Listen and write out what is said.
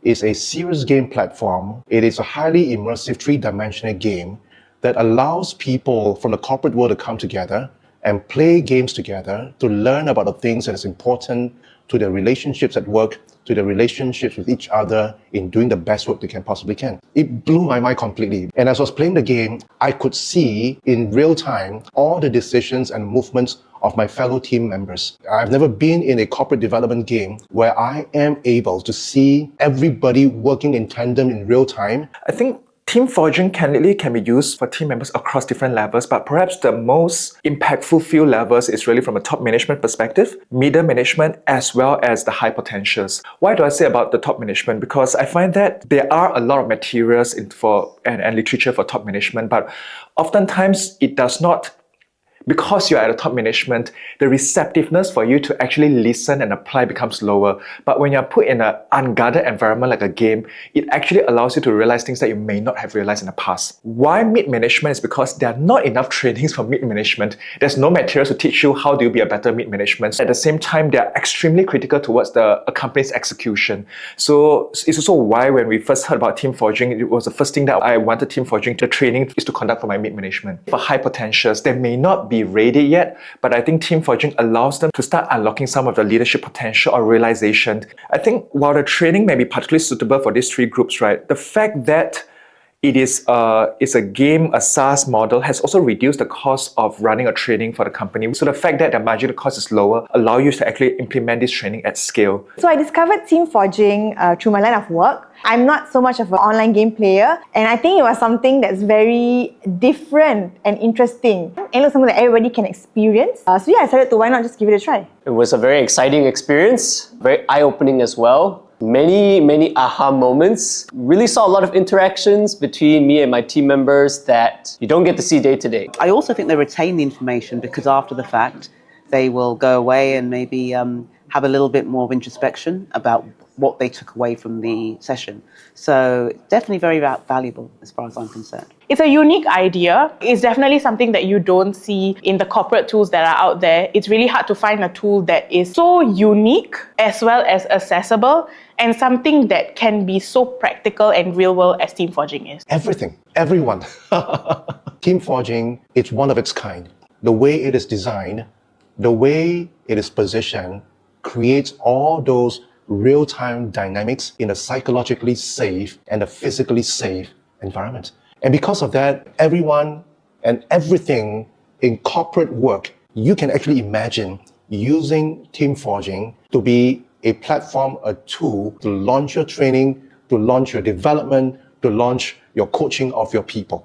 is a serious game platform. It is a highly immersive three-dimensional game that allows people from the corporate world to come together and play games together to learn about the things that is important to their relationships at work, to their relationships with each other in doing the best work they can possibly can. It blew my mind completely. And as I was playing the game, I could see in real time all the decisions and movements of my fellow team members. I've never been in a corporate development game where I am able to see everybody working in tandem in real time. I think team forging can be used for team members across different levels, but perhaps the most impactful few levels is really from a top management perspective, middle management, as well as the high potentials. Why do I say about the top management? Because I find that there are a lot of materials and literature for top management, but oftentimes it does not. Because you're at the top management, the receptiveness for you to actually listen and apply becomes lower. But when you're put in an unguarded environment like a game, it actually allows you to realize things that you may not have realized in the past. Why mid-management is because there are not enough trainings for mid-management. There's no materials to teach you how do you be a better mid-management. At the same time, they are extremely critical towards a company's execution. So it's also why when we first heard about team forging, it was the first thing that I wanted team forging, the training is to conduct for my mid-management. For high potentials, they may not be ready yet, but I think team forging allows them to start unlocking some of the leadership potential or realization. I think while the training may be particularly suitable for these three groups, right, the fact that it is a game, a SaaS model, has also reduced the cost of running a training for the company. So the fact that the marginal cost is lower allow you to actually implement this training at scale. So I discovered team forging through my line of work. I'm not so much of an online game player, and I think it was something that's very different and interesting, and it was something that everybody can experience. So yeah, I decided to why not just give it a try. It was a very exciting experience, very eye-opening as well. Many aha moments. Really saw a lot of interactions between me and my team members that you don't get to see day to day. I also think they retain the information because after the fact, they will go away and maybe have a little bit more of introspection about what they took away from the session. So definitely very valuable as far as I'm concerned. It's a unique idea. It's definitely something that you don't see in the corporate tools that are out there. It's really hard to find a tool that is so unique as well as accessible and something that can be so practical and real world as team forging is. Everything, everyone. Team forging, it's one of its kind. The way it is designed, the way it is positioned, creates all those real-time dynamics in a psychologically safe and a physically safe environment. And because of that, everyone and everything in corporate work, you can actually imagine using team forging to be a platform, a tool to launch your training, to launch your development, to launch your coaching of your people.